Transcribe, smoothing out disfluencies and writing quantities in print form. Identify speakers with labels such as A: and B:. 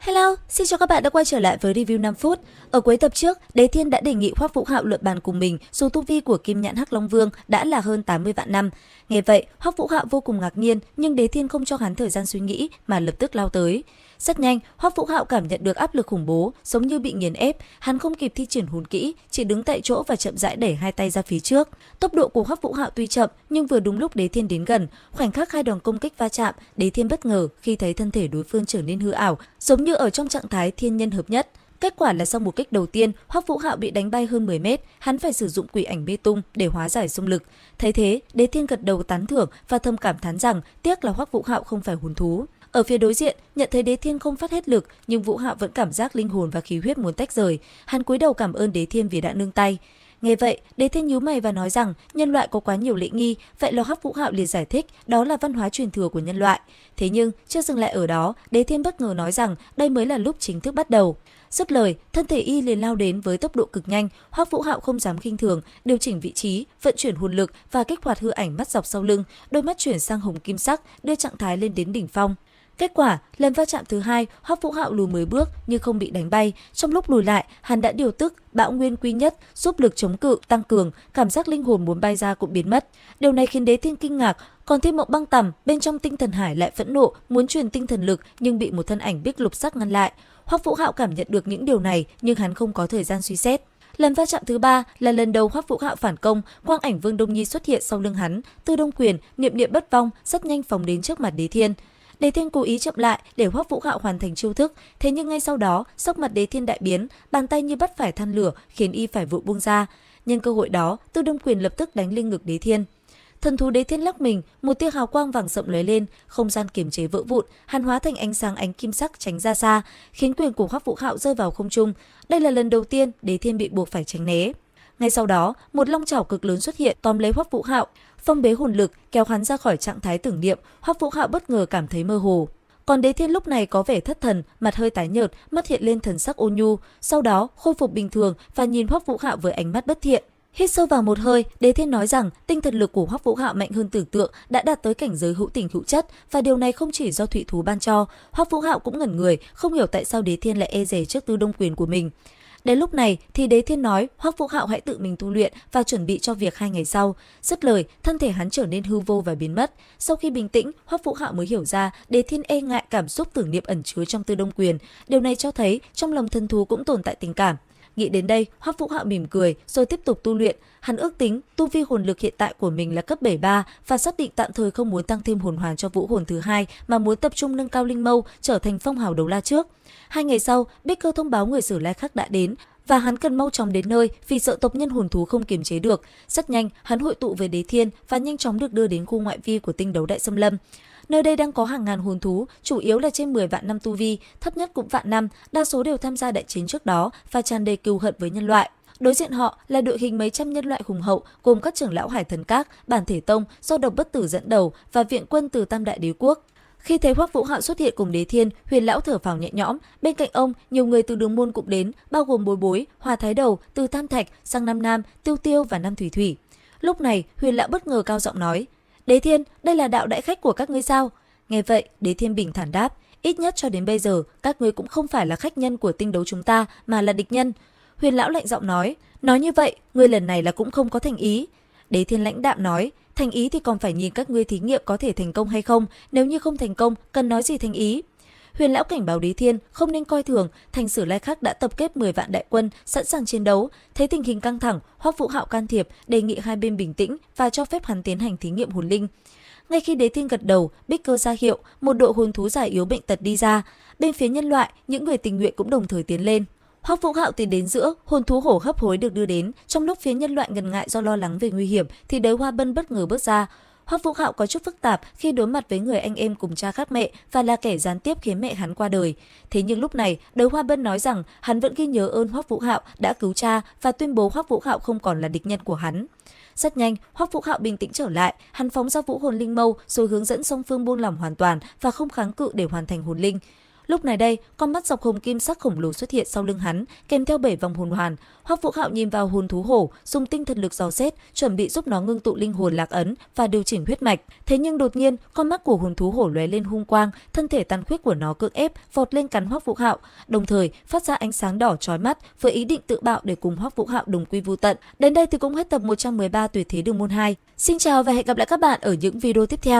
A: Hello, xin chào các bạn đã quay trở lại với review 5 phút. Ở cuối tập trước, Đế Thiên đã đề nghị Hoắc Vũ Hạo luận bàn cùng mình dù tu vi của Kim Nhãn Hắc Long Vương đã là hơn 80 vạn năm. Nghe vậy, Hoắc Vũ Hạo vô cùng ngạc nhiên, nhưng Đế Thiên không cho hắn thời gian suy nghĩ mà lập tức lao tới. Rất nhanh, Hoắc Vũ Hạo cảm nhận được áp lực khủng bố, giống như bị nghiền ép, hắn không kịp thi triển hồn kỹ, chỉ đứng tại chỗ và chậm rãi đẩy hai tay ra phía trước. Tốc độ của Hoắc Vũ Hạo tuy chậm, nhưng vừa đúng lúc Đế Thiên đến gần, khoảnh khắc hai đòn công kích va chạm, Đế Thiên bất ngờ khi thấy thân thể đối phương trở nên hư ảo, giống như ở trong trạng thái thiên nhân hợp nhất. Kết quả là sau một kích đầu tiên, Hoắc Vũ Hạo bị đánh bay hơn 10 mét, hắn phải sử dụng quỷ ảnh mê tung để hóa giải xung lực. Thấy thế, Đế Thiên gật đầu tán thưởng và thầm cảm thán rằng tiếc là Hoắc Vũ Hạo không phải hồn thú. Ở phía đối diện, nhận thấy Đế Thiên không phát hết lực, nhưng Vũ Hạo vẫn cảm giác linh hồn và khí huyết muốn tách rời. Hắn cúi đầu cảm ơn Đế Thiên vì đã nương tay. Nghe vậy, Đế Thiên nhíu mày và nói rằng nhân loại có quá nhiều lễ nghi, vậy là Hoắc Vũ Hạo liền giải thích đó là văn hóa truyền thừa của nhân loại. Thế nhưng chưa dừng lại ở đó, Đế Thiên bất ngờ nói rằng đây mới là lúc chính thức bắt đầu. Dứt lời, thân thể y liền lao đến với tốc độ cực nhanh. Hoắc Vũ Hạo không dám khinh thường, điều chỉnh vị trí, vận chuyển hồn lực và kích hoạt hư ảnh mắt dọc sau lưng, đôi mắt chuyển sang hồng kim sắc, đưa trạng thái lên đến đỉnh phong. Kết quả, lần va chạm thứ hai, Hoắc Vũ Hạo lùi 10 bước nhưng không bị đánh bay. Trong lúc lùi lại, hắn đã điều tức Bão Nguyên Quy Nhất, giúp lực chống cự tăng cường, cảm giác linh hồn muốn bay ra cũng biến mất. Điều này khiến Đế Thiên kinh ngạc, còn Thiên Mộng Băng Tầm bên trong tinh thần hải lại phẫn nộ, muốn truyền tinh thần lực nhưng bị một thân ảnh bích lục sắc ngăn lại. Hoắc Vũ Hạo cảm nhận được những điều này nhưng hắn không có thời gian suy xét. Lần va chạm thứ ba là lần đầu Hoắc Vũ Hạo phản công, quang ảnh Vương Đông Nhi xuất hiện sau lưng hắn, Tư Đông Quyền, niệm niệm bất vong, rất nhanh phóng đến trước mặt Đế Thiên. Đế Thiên cố ý chậm lại để Hoắc Vũ Hạo hoàn thành chiêu thức, thế nhưng ngay sau đó, sắc mặt Đế Thiên đại biến, bàn tay như bắt phải than lửa, khiến y phải vội buông ra. Nhân cơ hội đó, Tư Đông Quyền lập tức đánh lên ngực Đế Thiên. Thần thú Đế Thiên lắc mình, một tia hào quang vàng sậm lóe lên, không gian kiềm chế vỡ vụn, hắn hóa thành ánh sáng ánh kim sắc tránh ra xa, khiến quyền của Hoắc Vũ Hạo rơi vào không trung. Đây là lần đầu tiên Đế Thiên bị buộc phải tránh né. Ngay sau đó, một long chảo cực lớn xuất hiện tóm lấy Hoắc Vũ Hạo, phong bế hồn lực kéo hắn ra khỏi trạng thái tưởng niệm. Hoắc Vũ Hạo bất ngờ cảm thấy mơ hồ. Còn Đế Thiên lúc này có vẻ thất thần, mặt hơi tái nhợt, mắt hiện lên thần sắc ôn nhu, sau đó khôi phục bình thường và nhìn Hoắc Vũ Hạo với ánh mắt bất thiện. Hít sâu vào một hơi, Đế Thiên nói rằng tinh thần lực của Hoắc Vũ Hạo mạnh hơn tưởng tượng, đã đạt tới cảnh giới hữu tình hữu chất, và điều này không chỉ do thủy thú ban cho. Hoắc Vũ Hạo cũng ngẩn người, không hiểu tại sao Đế Thiên lại e dè trước Tư Đông Quyền của mình. Đến lúc này thì Đế Thiên nói Hoắc Vũ Hạo hãy tự mình tu luyện và chuẩn bị cho việc 2 ngày sau. Dứt lời, thân thể hắn trở nên hư vô và biến mất. Sau khi bình tĩnh, Hoắc Vũ Hạo mới hiểu ra Đế Thiên e ngại cảm xúc tưởng niệm ẩn chứa trong Tư Đông Quyền. Điều này cho thấy trong lòng thần thú cũng tồn tại tình cảm. Nghĩ đến đây, Hoắc Vũ Hạo mỉm cười rồi tiếp tục tu luyện. Hắn ước tính tu vi hồn lực hiện tại của mình là cấp 73 và xác định tạm thời không muốn tăng thêm hồn hoàn cho vũ hồn thứ hai mà muốn tập trung nâng cao linh mâu, trở thành phong hào đấu la trước. 2 ngày sau, Bích Cơ thông báo người Sử Lai khác đã đến và hắn cần mau chóng đến nơi vì sợ tộc nhân hồn thú không kiềm chế được. Rất nhanh, hắn hội tụ với Đế Thiên và nhanh chóng được đưa đến khu ngoại vi của tinh đấu Đại Xâm Lâm. Nơi đây đang có hàng ngàn hồn thú, chủ yếu là trên 10 vạn năm tu vi, thấp nhất cũng vạn năm, đa số đều tham gia đại chiến trước đó và tràn đầy cừu hận với nhân loại. Đối diện họ là đội hình mấy trăm nhân loại hùng hậu, gồm các trưởng lão Hải Thần Các, Bản Thể Tông do Độc Bất Tử dẫn đầu và viện quân từ Tam Đại Đế Quốc. Khi thấy Hoắc Vũ Hạo xuất hiện cùng Đế Thiên, Huyền lão thở phào nhẹ nhõm. Bên cạnh ông, nhiều người từ Đường Môn cũng đến, bao gồm Bối Bối, Hòa Thái Đầu, từ Tam Thạch sang Nam Nam, Tiêu Tiêu và Nam Thủy Thủy. Lúc này, Huyền lão bất ngờ cao giọng nói: "Đế Thiên, đây là đạo đại khách của các ngươi sao?" Nghe vậy, Đế Thiên bình thản đáp: "Ít nhất cho đến bây giờ, các ngươi cũng không phải là khách nhân của tinh đấu chúng ta, mà là địch nhân." Huyền lão lạnh giọng nói: "Nói như vậy, ngươi lần này là cũng không có thành ý." Đế Thiên lãnh đạm nói: "Thành ý thì còn phải nhìn các ngươi thí nghiệm có thể thành công hay không, nếu như không thành công, cần nói gì thành ý." Huyền lão cảnh báo Đế Thiên không nên coi thường, thành Sử Lai Khắc đã tập kết 10 vạn đại quân, sẵn sàng chiến đấu. Thấy tình hình căng thẳng, Hoắc Vũ Hạo can thiệp, đề nghị hai bên bình tĩnh và cho phép hắn tiến hành thí nghiệm hồn linh. Ngay khi Đế Thiên gật đầu, Bích Cơ ra hiệu, một đội hồn thú già yếu bệnh tật đi ra. Bên phía nhân loại, những người tình nguyện cũng đồng thời tiến lên. Hoắc Vũ Hạo tiến đến giữa, hồn thú hổ hấp hối được đưa đến. Trong lúc phía nhân loại ngần ngại do lo lắng về nguy hiểm, thì Đới Hoa Bân bất ngờ bước ra. Hoắc Vũ Hạo có chút phức tạp khi đối mặt với người anh em cùng cha khác mẹ và là kẻ gián tiếp khiến mẹ hắn qua đời. Thế nhưng lúc này, Đới Hoa Bân nói rằng hắn vẫn ghi nhớ ơn Hoắc Vũ Hạo đã cứu cha và tuyên bố Hoắc Vũ Hạo không còn là địch nhân của hắn. Rất nhanh, Hoắc Vũ Hạo bình tĩnh trở lại, hắn phóng ra vũ hồn linh mâu rồi hướng dẫn song phương buông lỏng hoàn toàn và không kháng cự để hoàn thành hồn linh. Lúc này đây, con mắt dọc hồng kim sắc khổng lồ xuất hiện sau lưng hắn, kèm theo 7 vòng hồn hoàn. Hoắc Vũ Hạo nhìn vào hồn thú hổ, dùng tinh thần lực dò xét, chuẩn bị giúp nó ngưng tụ linh hồn lạc ấn và điều chỉnh huyết mạch. Thế nhưng đột nhiên, con mắt của hồn thú hổ lóe lên hung quang, thân thể tàn khuyết của nó cưỡng ép vọt lên cắn Hoắc Vũ Hạo, đồng thời phát ra ánh sáng đỏ chói mắt với ý định tự bạo để cùng Hoắc Vũ Hạo đồng quy vu tận. Đến đây thì cũng hết tập 113 Tuyệt thế đường môn 2. Xin chào và hẹn gặp lại các bạn ở những video tiếp theo.